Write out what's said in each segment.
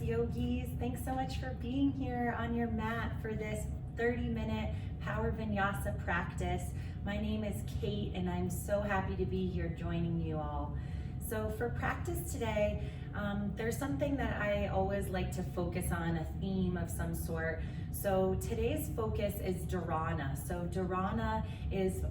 yogis. Thanks so much for being here on your mat for this 30-minute Power Vinyasa practice. My name is Kate and I'm so happy to be here joining you all. So for practice today, there's something that I always like to focus on, a theme of some sort. So today's focus is Dharana. So Dharana is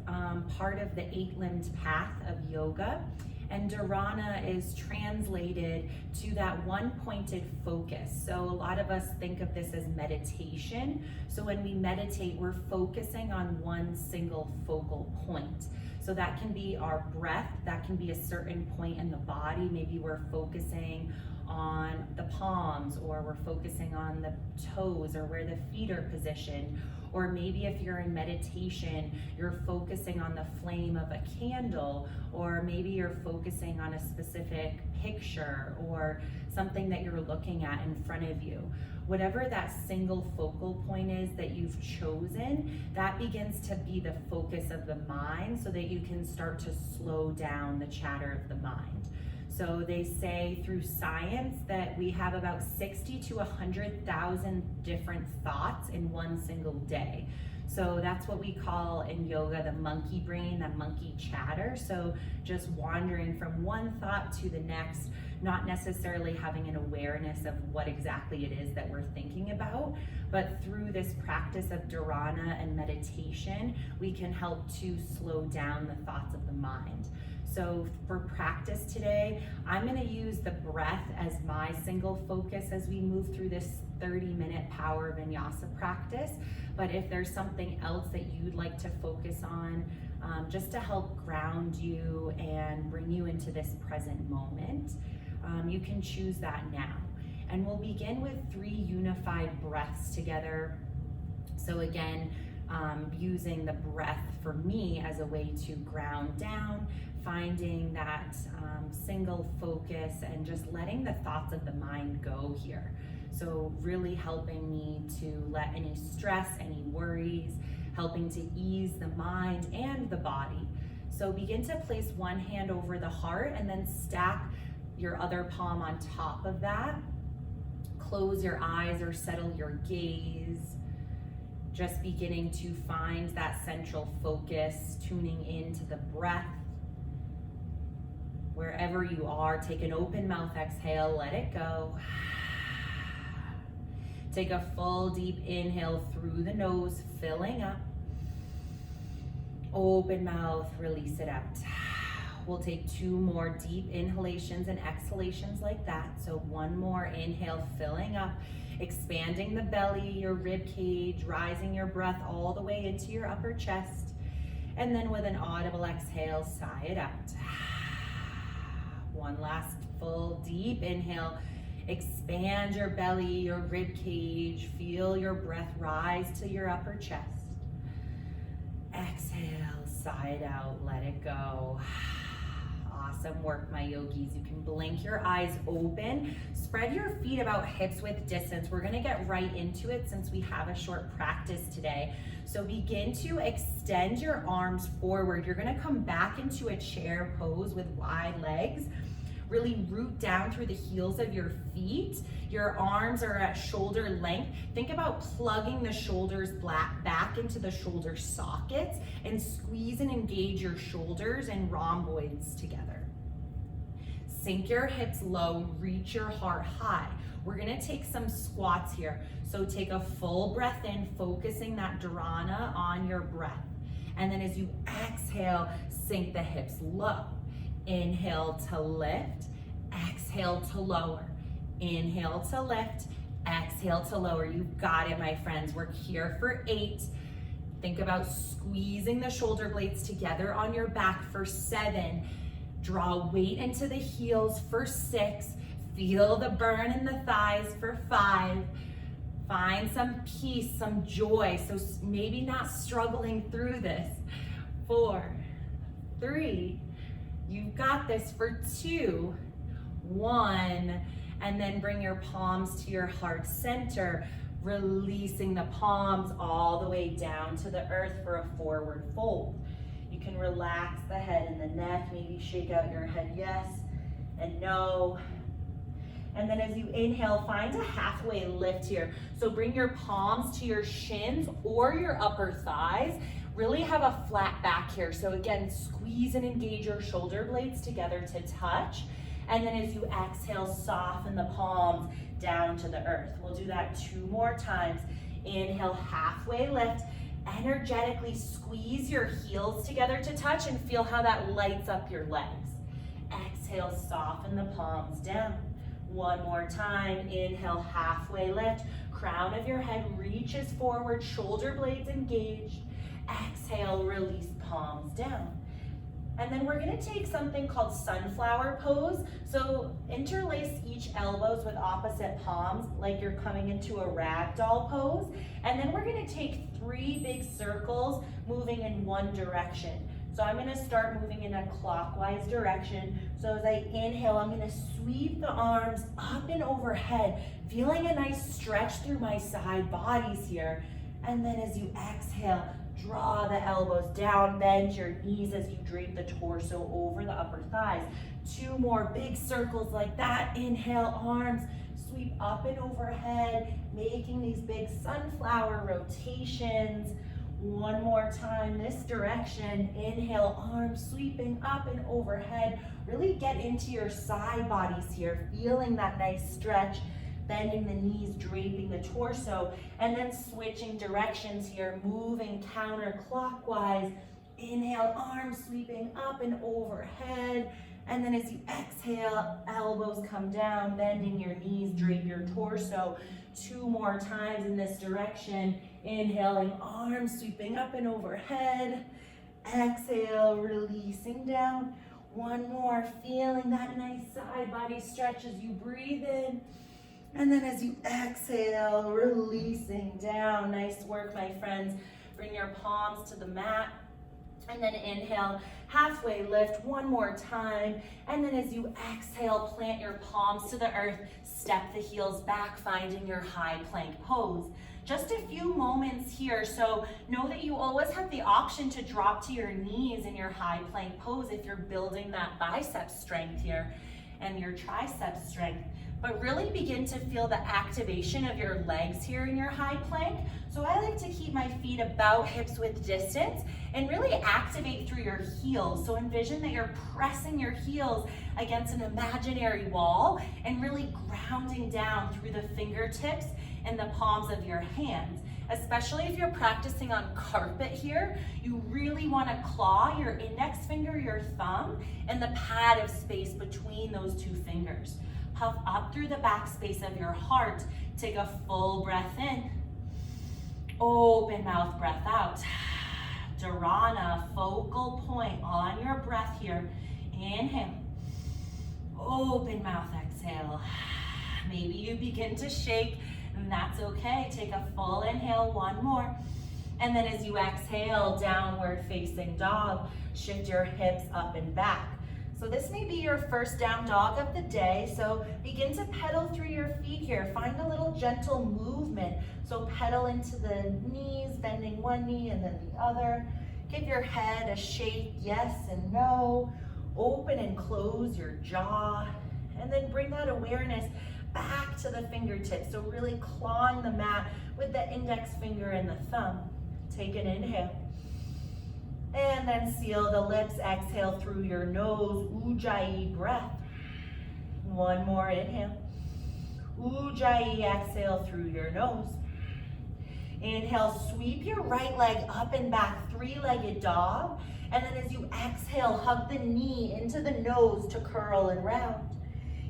part of the 8-limbed path of yoga. And Dharana is translated to that one pointed focus. So a lot of us think of this as meditation. So when we meditate, we're focusing on one single focal point. So that can be our breath, that can be a certain point in the body. Maybe we're focusing on the palms, or we're focusing on the toes, or where the feet are positioned. Or maybe if you're in meditation, you're focusing on the flame of a candle, or maybe you're focusing on a specific picture or something that you're looking at in front of you. Whatever that single focal point is that you've chosen, that begins to be the focus of the mind so that you can start to slow down the chatter of the mind. So they say through science that we have about 60 to 100,000 different thoughts in one single day. So that's what we call in yoga the monkey brain, the monkey chatter. So just wandering from one thought to the next, not necessarily having an awareness of what exactly it is that we're thinking about, but through this practice of dharana and meditation, we can help to slow down the thoughts of the mind. So for practice today, I'm going to use the breath as my single focus as we move through this 30-minute Power Vinyasa practice. But if there's something else that you'd like to focus on, just to help ground you and bring you into this present moment, you can choose that now. And we'll begin with 3 unified breaths together. So again, using the breath for me as a way to ground down, finding that single focus and just letting the thoughts of the mind go here. So really helping me to let any stress, any worries, helping to ease the mind and the body. So begin to place one hand over the heart and then stack your other palm on top of that. Close your eyes or settle your gaze. Just beginning to find that central focus, tuning into the breath. Wherever you are, take an open mouth exhale, let it go. Take a full deep inhale through the nose, filling up. Open mouth, release it out. We'll take 2 more deep inhalations and exhalations like that. So one more inhale, filling up, expanding the belly, your rib cage, rising your breath all the way into your upper chest. And then with an audible exhale, sigh it out. One last full deep inhale. Expand your belly, your rib cage. Feel your breath rise to your upper chest. Exhale, sigh it out, let it go. Awesome work, my yogis. You can blink your eyes open. Spread your feet about hips width distance. We're gonna get right into it since we have a short practice today. So begin to extend your arms forward. You're gonna come back into a chair pose with wide legs. Really root down through the heels of your feet. Your arms are at shoulder length. Think about plugging the shoulders back into the shoulder sockets and squeeze and engage your shoulders and rhomboids together. Sink your hips low, reach your heart high. We're gonna take some squats here. So take a full breath in, focusing that dharana on your breath. And then as you exhale, sink the hips low. Inhale to lift, exhale to lower. Inhale to lift, exhale to lower. You've got it, my friends. We're here for 8. Think about squeezing the shoulder blades together on your back for 7. Draw weight into the heels for 6. Feel the burn in the thighs for 5. Find some peace, some joy. So maybe not struggling through this. 4, 3, you've got this for 2, 1, and then bring your palms to your heart center, releasing the palms all the way down to the earth for a forward fold. You can relax the head and the neck, maybe shake out your head yes and no. And then as you inhale, find a halfway lift here. So bring your palms to your shins or your upper thighs. Really have a flat back here. So again, squeeze and engage your shoulder blades together to touch. And then as you exhale, soften the palms down to the earth. We'll do that 2 more times. Inhale, halfway lift. Energetically squeeze your heels together to touch and feel how that lights up your legs. Exhale, soften the palms down. 1 more time. Inhale, halfway lift. Crown of your head reaches forward, shoulder blades engaged. Exhale, release palms down. And then we're gonna take something called sunflower pose. So interlace each elbows with opposite palms like you're coming into a ragdoll pose. And then we're gonna take 3 big circles moving in one direction. So I'm gonna start moving in a clockwise direction. So as I inhale, I'm gonna sweep the arms up and overhead, feeling a nice stretch through my side bodies here. And then as you exhale, draw the elbows down, bend your knees as you drape the torso over the upper thighs. 2 more big circles like that. Inhale, arms sweep up and overhead, making these big sunflower rotations. 1 more time, this direction. Inhale, arms sweeping up and overhead. Really get into your side bodies here, feeling that nice stretch. Bending the knees, draping the torso, and then switching directions here, moving counterclockwise. Inhale, arms sweeping up and overhead. And then as you exhale, elbows come down, bending your knees, drape your torso. 2 more times in this direction. Inhaling, arms sweeping up and overhead. Exhale, releasing down. 1 more, feeling that nice side body stretch as you breathe in. And then as you exhale, releasing down. Nice work, my friends. Bring your palms to the mat. And then inhale, halfway lift 1 more time. And then as you exhale, plant your palms to the earth. Step the heels back, finding your high plank pose. Just a few moments here, so know that you always have the option to drop to your knees in your high plank pose if you're building that bicep strength here and your tricep strength. But really begin to feel the activation of your legs here in your high plank. So I like to keep my feet about hips width distance and really activate through your heels. So envision that you're pressing your heels against an imaginary wall and really grounding down through the fingertips and the palms of your hands. Especially if you're practicing on carpet here, you really want to claw your index finger, your thumb, and the pad of space between those 2 fingers. Puff up through the back space of your heart. Take a full breath in. Open mouth breath out. Dharana, focal point on your breath here. Inhale. Open mouth, exhale. Maybe you begin to shake, and that's okay. Take a full inhale, 1 more. And then as you exhale, downward facing dog, shift your hips up and back. So this may be your first down dog of the day, so begin to pedal through your feet here. Find a little gentle movement. So pedal into the knees, bending one knee and then the other. Give your head a shake, yes and no. Open and close your jaw. And then bring that awareness back to the fingertips. So really clawing the mat with the index finger and the thumb. Take an inhale. And then seal the lips, exhale through your nose, Ujjayi breath. 1 more inhale. Ujjayi, exhale through your nose. Inhale, sweep your right leg up and back, 3-legged dog. And then as you exhale, hug the knee into the nose to curl and round.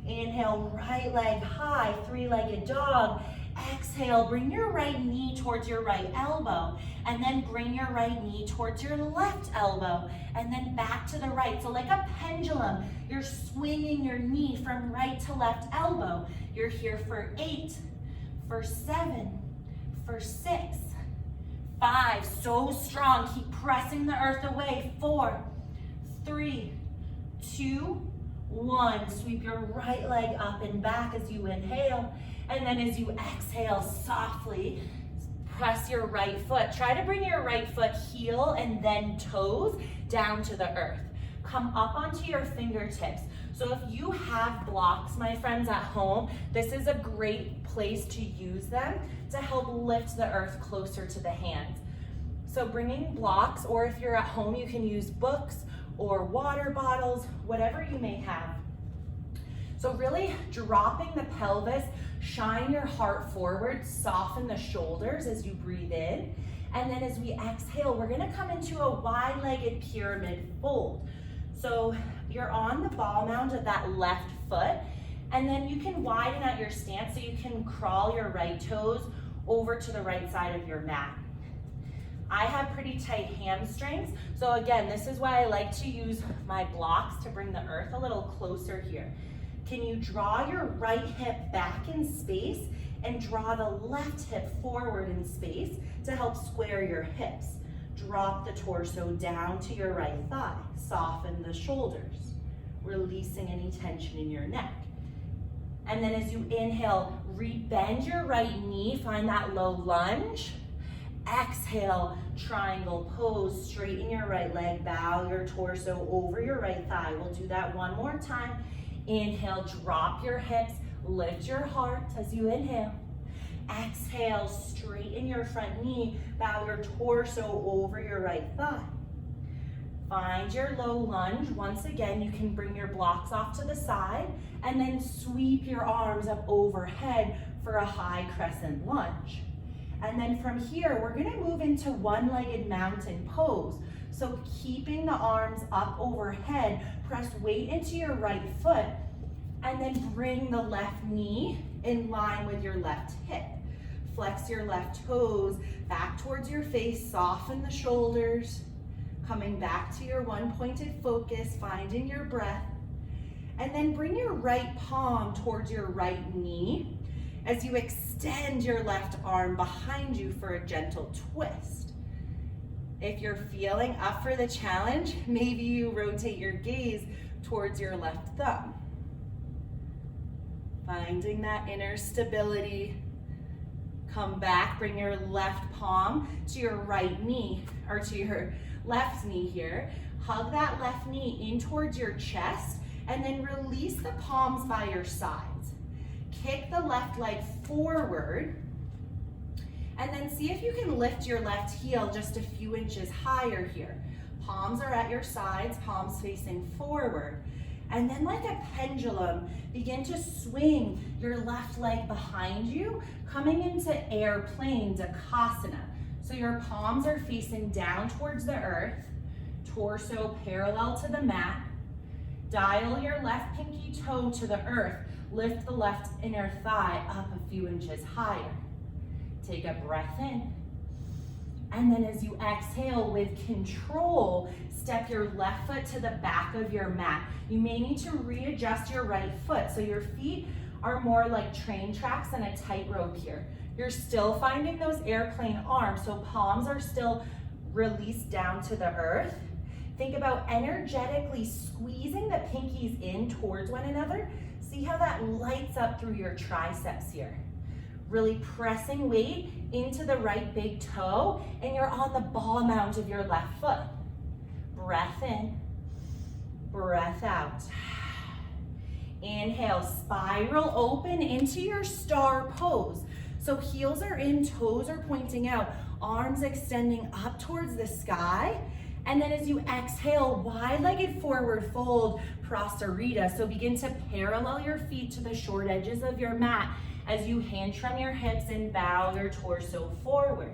Inhale, right leg high, 3-legged dog. Exhale, bring your right knee towards your right elbow, and then bring your right knee towards your left elbow, and then back to the right. So like a pendulum, you're swinging your knee from right to left elbow. You're here for 8, for 7, for 6, 5, so strong. Keep pressing the earth away. 4, 3, 2, 1. Sweep your right leg up and back as you inhale. And then as you exhale, softly press your right foot. Try to bring your right foot heel and then toes down to the earth. Come up onto your fingertips. So if you have blocks, my friends, at home, this is a great place to use them to help lift the earth closer to the hands. So bringing blocks, or if you're at home, you can use books or water bottles, whatever you may have. So really dropping the pelvis, shine your heart forward, soften the shoulders as you breathe in. And then as we exhale, we're gonna come into a wide-legged pyramid fold. So you're on the ball mound of that left foot, and then you can widen out your stance so you can crawl your right toes over to the right side of your mat. I have pretty tight hamstrings, so again, this is why I like to use my blocks to bring the earth a little closer here. Can you draw your right hip back in space and draw the left hip forward in space to help square your hips? Drop the torso down to your right thigh. Soften the shoulders, releasing any tension in your neck. And then as you inhale, rebend your right knee, find that low lunge. Exhale, triangle pose, straighten your right leg, bow your torso over your right thigh. We'll do that one more time. Inhale, drop your hips, lift your heart as you inhale. Exhale, straighten your front knee, bow your torso over your right thigh. Find your low lunge. Once again, you can bring your blocks off to the side and then sweep your arms up overhead for a high crescent lunge. And then from here, we're gonna move into one-legged mountain pose. So keeping the arms up overhead, press weight into your right foot, and then bring the left knee in line with your left hip. Flex your left toes back towards your face, soften the shoulders, coming back to your one pointed focus, finding your breath. And then bring your right palm towards your right knee as you extend your left arm behind you for a gentle twist. If you're feeling up for the challenge, maybe you rotate your gaze towards your left thumb. Finding that inner stability. Come back, bring your left palm to your right knee, or to your left knee here. Hug that left knee in towards your chest, and then release the palms by your sides. Kick the left leg forward, and then see if you can lift your left heel just a few inches higher here. Palms are at your sides, palms facing forward. And then like a pendulum, begin to swing your left leg behind you, coming into airplane Dakasana. So your palms are facing down towards the earth, torso parallel to the mat. Dial your left pinky toe to the earth. Lift the left inner thigh up a few inches higher. Take a breath in. And then as you exhale with control, step your left foot to the back of your mat. You may need to readjust your right foot so your feet are more like train tracks and a tightrope here. You're still finding those airplane arms, so palms are still released down to the earth. Think about energetically squeezing the pinkies in towards one another. See how that lights up through your triceps here. Really pressing weight into the right big toe, and you're on the ball mount of your left foot. Breath in, breath out. Inhale, spiral open into your star pose. So heels are in, toes are pointing out, arms extending up towards the sky. And then as you exhale, wide-legged forward fold, Prasarita. So begin to parallel your feet to the short edges of your mat as you hamstring your hips and bow your torso forward.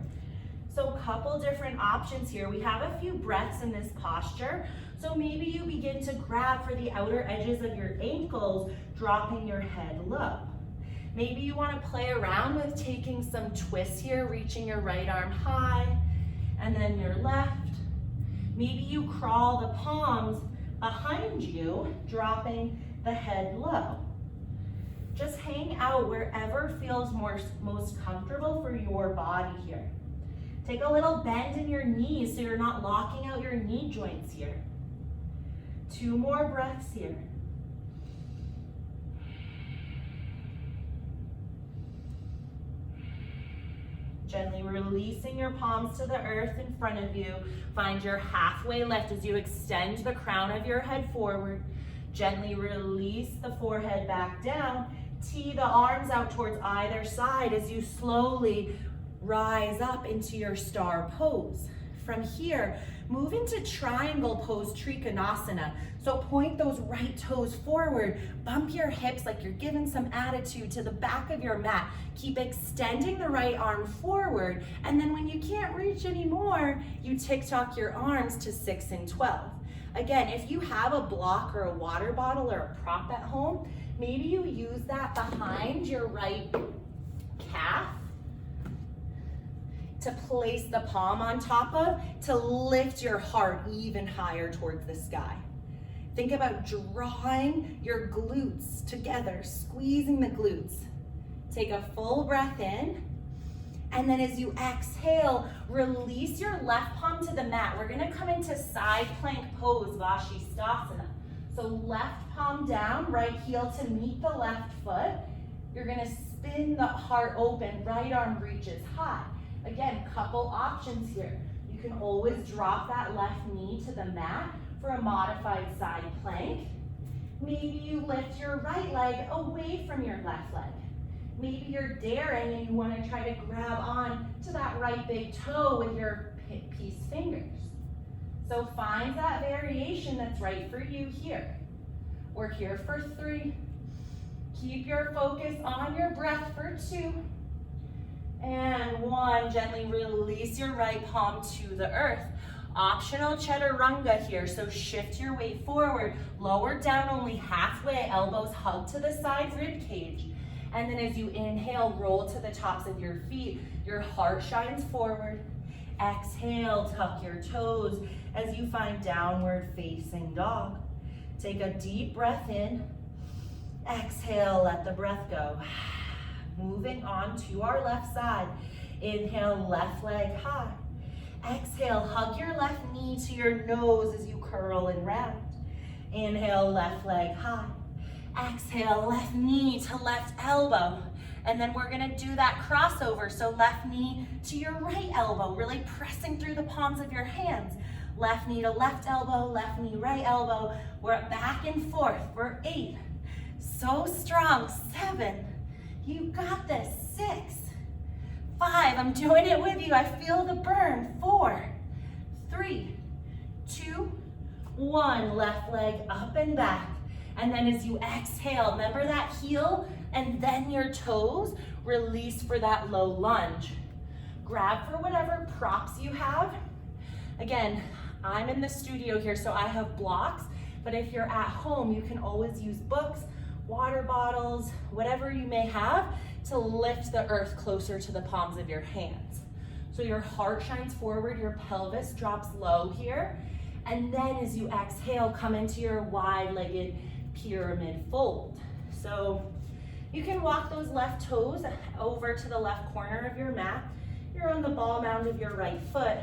So a couple different options here. We have a few breaths in this posture. So maybe you begin to grab for the outer edges of your ankles, dropping your head low. Maybe you want to play around with taking some twists here, reaching your right arm high, and then your left. Maybe you crawl the palms behind you, dropping the head low. Just hang out wherever feels most comfortable for your body here. Take a little bend in your knees so you're not locking out your knee joints here. 2 more breaths here. Gently releasing your palms to the earth in front of you. Find your halfway lift as you extend the crown of your head forward. Gently release the forehead back down. Tee the arms out towards either side as you slowly rise up into your star pose. From here, move into triangle pose, Trikonasana. So point those right toes forward, bump your hips like you're giving some attitude to the back of your mat. Keep extending the right arm forward, and then when you can't reach anymore, you tick-tock your arms to 6 and 12. Again, if you have a block or a water bottle or a prop at home, maybe you use that behind your right calf to place the palm on top of, to lift your heart even higher towards the sky. Think about drawing your glutes together, squeezing the glutes. Take a full breath in, and then as you exhale, release your left palm to the mat. We're gonna come into side plank pose, Vashisthasana. So left palm down, right heel to meet the left foot. You're gonna spin the heart open, right arm reaches high. Again, couple options here. You can always drop that left knee to the mat for a modified side plank. Maybe you lift your right leg away from your left leg. Maybe you're daring and you want to try to grab on to that right big toe with your peace fingers. So find that variation that's right for you here. We're here for 3. Keep your focus on your breath for 2. And 1, gently release your right palm to the earth. Optional chaturanga here, so shift your weight forward, lower down only halfway, elbows hug to the side rib cage. And then as you inhale, roll to the tops of your feet, your heart shines forward. Exhale, tuck your toes as you find downward facing dog. Take a deep breath in. Exhale, let the breath go. Moving on to our left side. Inhale, left leg high. Exhale, hug your left knee to your nose as you curl and round. Inhale, left leg high. Exhale, left knee to left elbow. And then we're gonna do that crossover. So left knee to your right elbow, really pressing through the palms of your hands. Left knee to left elbow, left knee, right elbow. We're back and forth for 8. So strong, 7. You got this, 6. 5, I'm doing it with you. I feel the burn. 4, 3, 2, 1. Left leg up and back. And then as you exhale, remember that heel and then your toes, release for that low lunge. Grab for whatever props you have. Again, I'm in the studio here, so I have blocks, but if you're at home, you can always use books, water bottles, whatever you may have to lift the earth closer to the palms of your hands. So your heart shines forward, your pelvis drops low here, and then as you exhale, come into your wide-legged pyramid fold. So you can walk those left toes over to the left corner of your mat. You're on the ball mound of your right foot.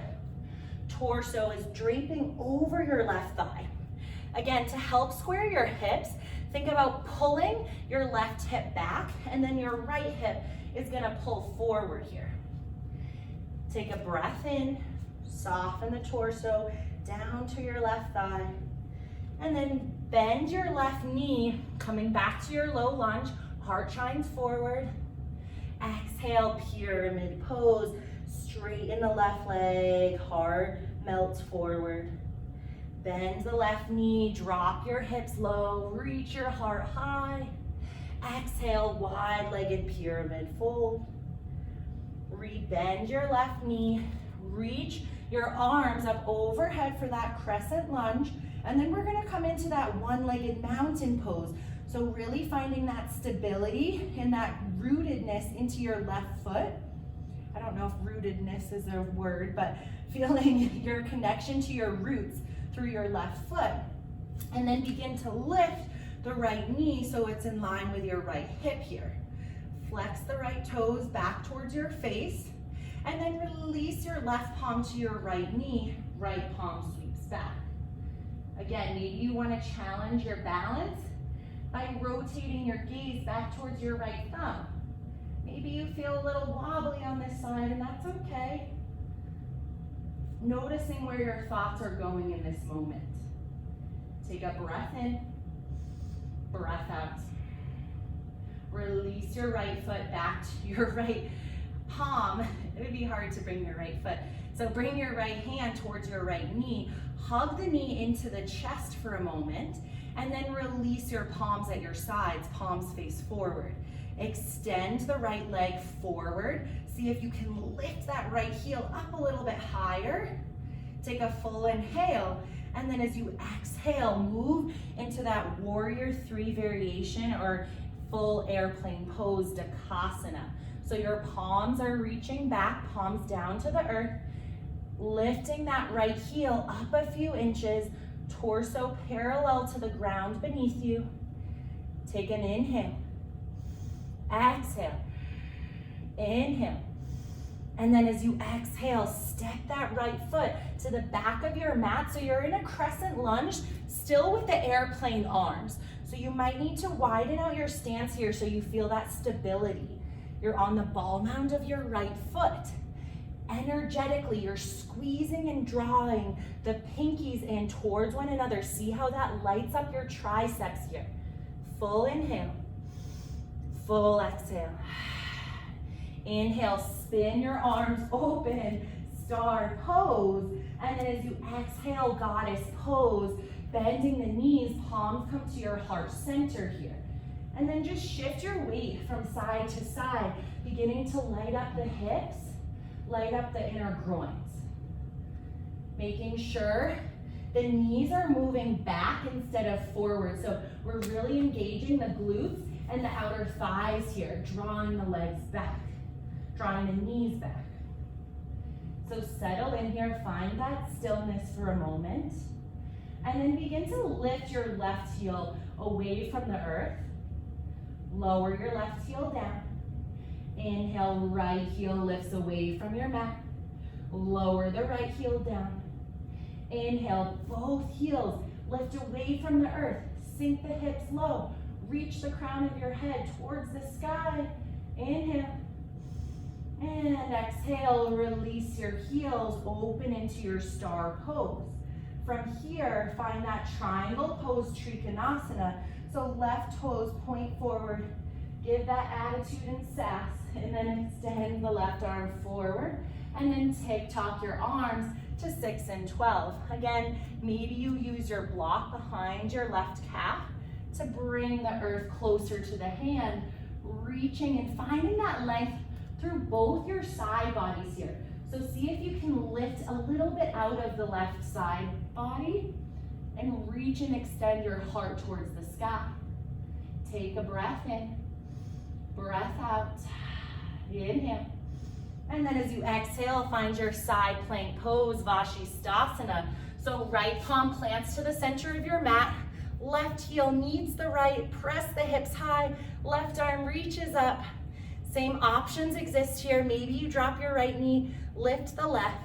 Torso is draping over your left thigh. Again, to help square your hips, think about pulling your left hip back, and then your right hip is gonna pull forward here. Take a breath in, soften the torso down to your left thigh, and then bend your left knee, coming back to your low lunge, heart shines forward. Exhale, pyramid pose, straighten the left leg, heart melts forward. Bend the left knee, drop your hips low, reach your heart high. Exhale, wide-legged pyramid fold. Rebend your left knee, reach your arms up overhead for that crescent lunge, and then we're gonna come into that one-legged mountain pose. So really finding that stability and that rootedness into your left foot. I don't know if rootedness is a word, but feeling your connection to your roots through your left foot. And then begin to lift the right knee so it's in line with your right hip here. Flex the right toes back towards your face, and then release your left palm to your right knee, right palm sweeps back. Again, maybe you want to challenge your balance by rotating your gaze back towards your right thumb. Maybe you feel a little wobbly on this side, and that's okay. Noticing where your thoughts are going in this moment. Take a breath in. Breath out. Release your right foot back to your right palm. It would be hard to bring your right foot. So bring your right hand towards your right knee. Hug the knee into the chest for a moment, and then release your palms at your sides, palms face forward. Extend the right leg forward. See if you can lift that right heel up a little bit higher. Take a full inhale, and then as you exhale, move into that warrior 3 variation or full airplane pose, Dakasana. So your palms are reaching back, palms down to the earth, lifting that right heel up a few inches, torso parallel to the ground beneath you. Take an inhale, exhale, inhale. And then as you exhale, step that right foot to the back of your mat. So you're in a crescent lunge, still with the airplane arms. So you might need to widen out your stance here so you feel that stability. You're on the ball mound of your right foot. Energetically, you're squeezing and drawing the pinkies in towards one another. See how that lights up your triceps here. Full inhale, full exhale. Inhale, spin your arms open, star pose. And then as you exhale, goddess pose, bending the knees, palms come to your heart center here. And then just shift your weight from side to side, beginning to light up the hips, light up the inner groins. Making sure the knees are moving back instead of forward. So we're really engaging the glutes and the outer thighs here, drawing the legs back, drawing the knees back. So settle in here, find that stillness for a moment, and then begin to lift your left heel away from the earth. Lower your left heel down. Inhale, right heel lifts away from your mat. Lower the right heel down. Inhale, both heels lift away from the earth. Sink the hips low. Reach the crown of your head towards the sky. Inhale. And exhale, release your heels, open into your star pose. From here, find that triangle pose, Trikonasana. So left toes point forward. Give that attitude and sass, and then extend the left arm forward, and then TikTok your arms to 6 and 12. Again, maybe you use your block behind your left calf to bring the earth closer to the hand, reaching and finding that length through both your side bodies here. So see if you can lift a little bit out of the left side body and reach and extend your heart towards the sky. Take a breath in, breath out, inhale. And then as you exhale, find your side plank pose, Vashisthasana. So right palm plants to the center of your mat, left heel kneads the right, press the hips high, left arm reaches up. Same options exist here. Maybe you drop your right knee, lift the left.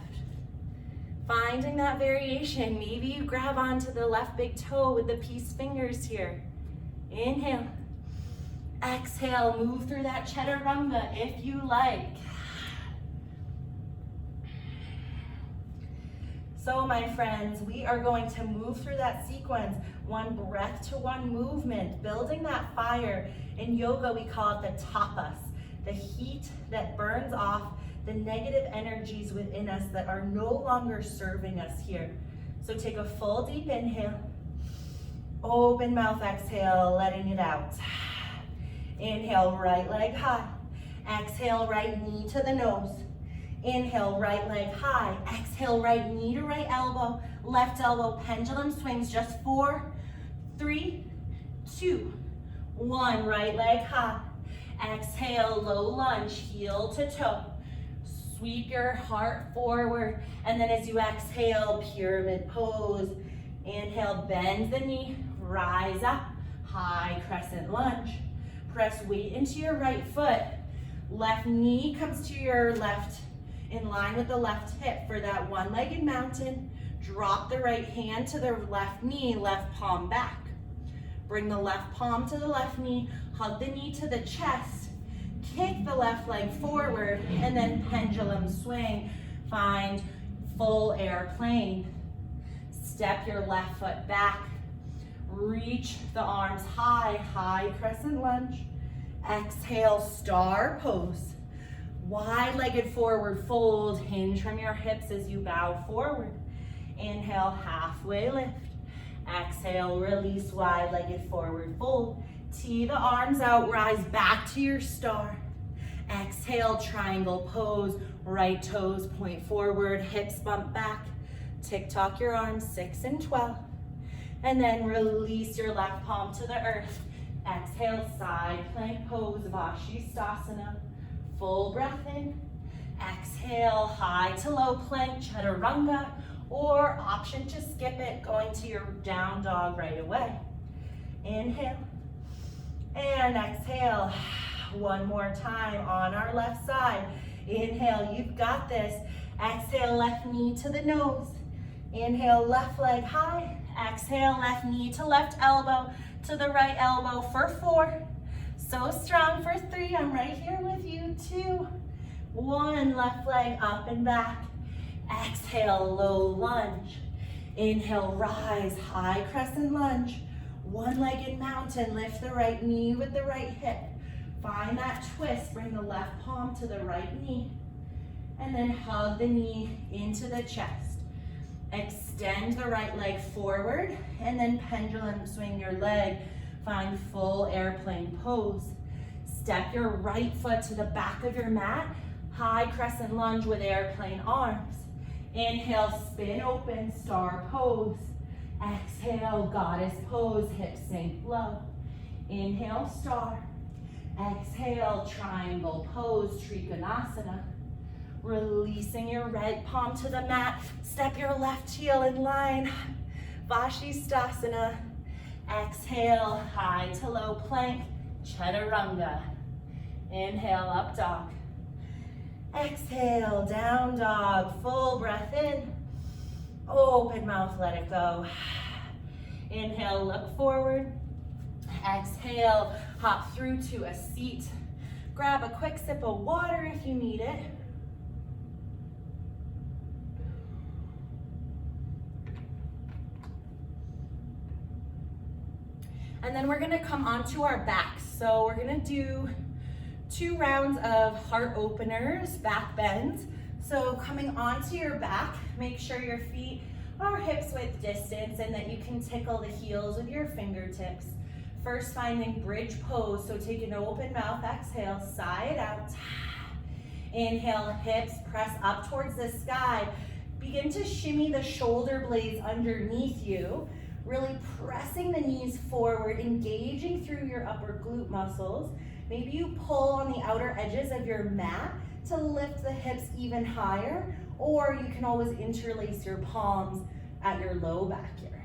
Finding that variation. Maybe you grab onto the left big toe with the peace fingers here. Inhale. Exhale, move through that chaturanga if you like. So my friends, we are going to move through that sequence, one breath to one movement, building that fire. In yoga, we call it the tapas, the heat that burns off the negative energies within us that are no longer serving us here. So take a full deep inhale, open mouth exhale, letting it out. Inhale, right leg high. Exhale, right knee to the nose. Inhale, right leg high. Exhale, right knee to right elbow. Left elbow, pendulum swings. Just 4, 3, 2, 1. Right leg high. Exhale, low lunge, heel to toe. Sweep your heart forward. And then as you exhale, pyramid pose. Inhale, bend the knee, rise up. High crescent lunge. Press weight into your right foot. Left knee comes to your left, in line with the left hip for that one-legged mountain. Drop the right hand to the left knee, left palm back. Bring the left palm to the left knee, hug the knee to the chest, kick the left leg forward, and then pendulum swing. Find full airplane. Step your left foot back. Reach the arms high, high crescent lunge. Exhale, star pose. Wide-legged forward fold. Hinge from your hips as you bow forward. Inhale, halfway lift. Exhale, release, wide-legged forward fold. Tee the arms out, rise back to your star. Exhale, triangle pose. Right toes point forward, hips bump back. Tick-tock your arms, 6 and 12. And then release your left palm to the earth. Exhale, side plank pose, Vashisthasana. Full breath in. Exhale, high to low plank, Chaturanga, or option to skip it, going to your down dog right away. Inhale, and exhale. One more time on our left side. Inhale, you've got this. Exhale, left knee to the nose. Inhale, left leg high. Exhale, left knee to left elbow to the right elbow for 4. So strong for 3. I'm right here with you. 2, 1. Left leg up and back. Exhale, low lunge. Inhale, rise, high crescent lunge. One-legged mountain. Lift the right knee with the right hip. Find that twist. Bring the left palm to the right knee. And then hug the knee into the chest. Extend the right leg forward and then pendulum swing your leg. Find full airplane pose. Step your right foot to the back of your mat. High crescent lunge with airplane arms. Inhale, spin open, star pose. Exhale, goddess pose, hips sink low. Inhale, star. Exhale, triangle pose, Trikonasana. Releasing your right palm to the mat. Step your left heel in line. Vashisthasana. Exhale, high to low plank, Chaturanga. Inhale, up dog. Exhale, down dog. Full breath in. Open mouth, let it go. Inhale, look forward. Exhale, hop through to a seat. Grab a quick sip of water if you need it. And then we're gonna come onto our backs. So we're gonna do 2 rounds of heart openers, back bends. So coming onto your back, make sure your feet are hips width distance and that you can tickle the heels with your fingertips. First, finding bridge pose. So take an open mouth, exhale, sigh it out. Inhale, hips press up towards the sky. Begin to shimmy the shoulder blades underneath you. Really pressing the knees forward, engaging through your upper glute muscles. Maybe you pull on the outer edges of your mat to lift the hips even higher, or you can always interlace your palms at your low back here.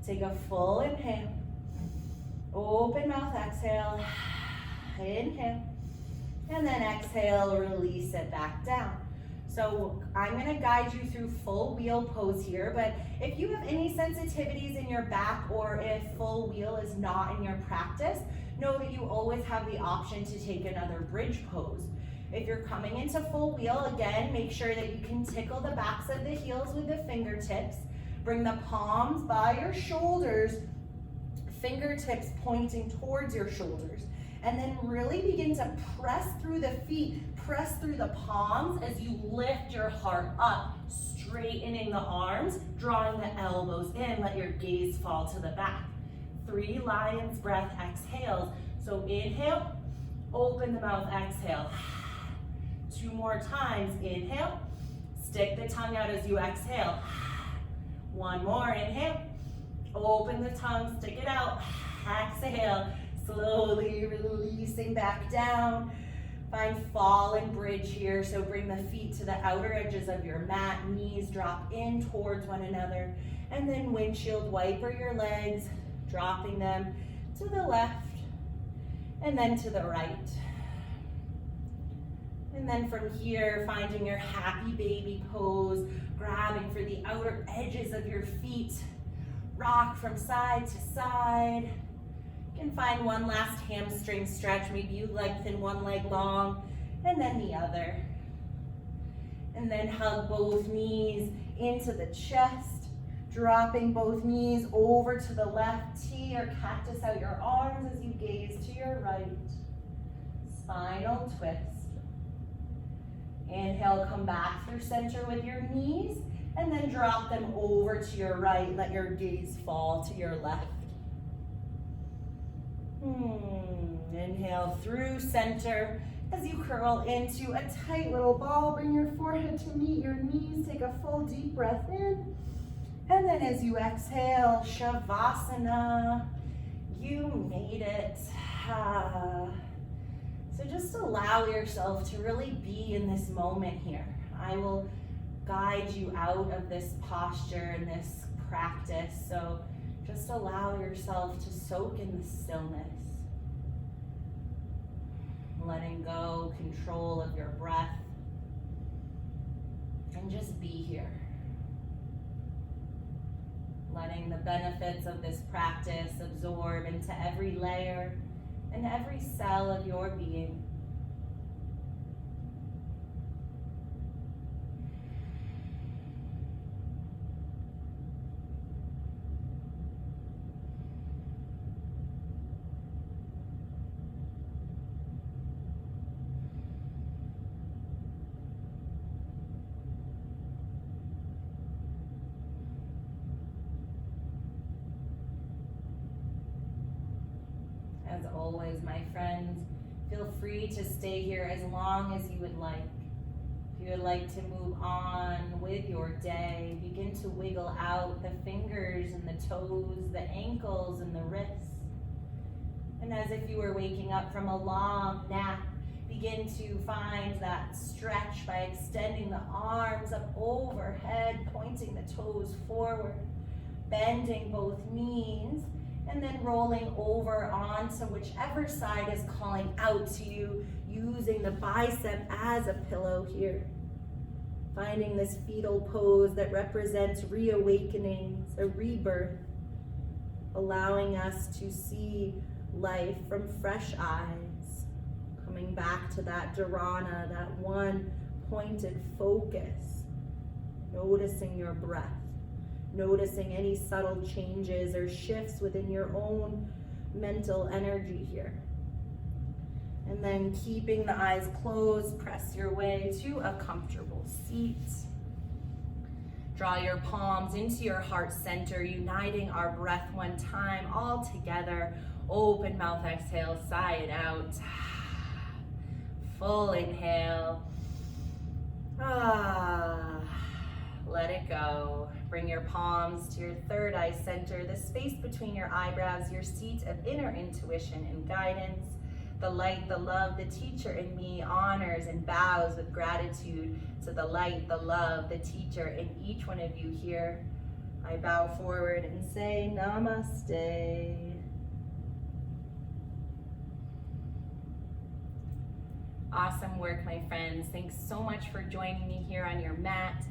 Take a full inhale. Open mouth, exhale. Inhale. And then exhale, release it back down. So I'm gonna guide you through full wheel pose here, but if you have any sensitivities in your back or if full wheel is not in your practice, know that you always have the option to take another bridge pose. If you're coming into full wheel, again, make sure that you can tickle the backs of the heels with the fingertips. Bring the palms by your shoulders, fingertips pointing towards your shoulders. And then really begin to press through the feet, press through the palms as you lift your heart up, straightening the arms, drawing the elbows in. Let your gaze fall to the back. 3 lion's breath exhales. So inhale, open the mouth, exhale. 2 more times, inhale, stick the tongue out as you exhale. 1 more, inhale, open the tongue, stick it out, exhale. Slowly releasing back down. Find fall and bridge here. So bring the feet to the outer edges of your mat. Knees drop in towards one another. And then windshield wiper your legs, dropping them to the left and then to the right. And then from here, finding your happy baby pose, grabbing for the outer edges of your feet. Rock from side to side. You can find one last hamstring stretch. Maybe you lengthen one leg long and then the other. And then hug both knees into the chest. Dropping both knees over to the left, T or cactus out your arms as you gaze to your right. Spinal twist. Inhale, come back through center with your knees, and then drop them over to your right. Let your gaze fall to your left. Inhale through center as you curl into a tight little ball. Bring your forehead to meet your knees. Take a full deep breath in. And then as you exhale, Shavasana. You made it. So just allow yourself to really be in this moment here. I will guide you out of this posture and this practice. So just allow yourself to soak in the stillness. Letting go, control of your breath. And just be here. Letting the benefits of this practice absorb into every layer and every cell of your being. As always, my friends, feel free to stay here as long as you would like. If you would like to move on with your day, begin to wiggle out the fingers and the toes, the ankles and the wrists. And as if you were waking up from a long nap, begin to find that stretch by extending the arms up overhead, pointing the toes forward, bending both knees, and then rolling over onto whichever side is calling out to you, using the bicep as a pillow here. Finding this fetal pose that represents reawakenings, a rebirth, allowing us to see life from fresh eyes, coming back to that dharana, that one pointed focus, noticing your breath. Noticing any subtle changes or shifts within your own mental energy here. And then keeping the eyes closed, press your way to a comfortable seat. Draw your palms into your heart center, uniting our breath one time, all together. Open mouth, exhale, sigh it out. Full inhale. Let it go. Bring your palms to your third eye center, the space between your eyebrows, your seat of inner intuition and guidance. The light, the love, the teacher in me honors and bows with gratitude to the light, the love, the teacher in each one of you here. I bow forward and say namaste. Awesome work, my friends. Thanks so much for joining me here on your mat.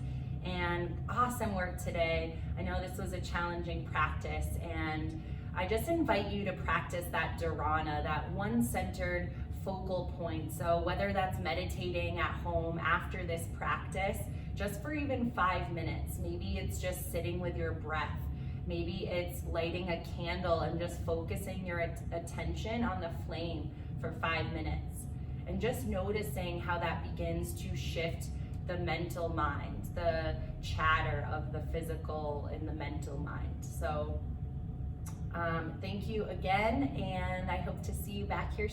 And awesome work today. I know this was a challenging practice, and I just invite you to practice that dharana, that one-centered focal point. So whether that's meditating at home after this practice, just for even 5 minutes, maybe it's just sitting with your breath. Maybe it's lighting a candle and just focusing your attention on the flame for 5 minutes. And just noticing how that begins to shift the mental mind, the chatter of the physical and the mental mind. So thank you again, and I hope to see you back here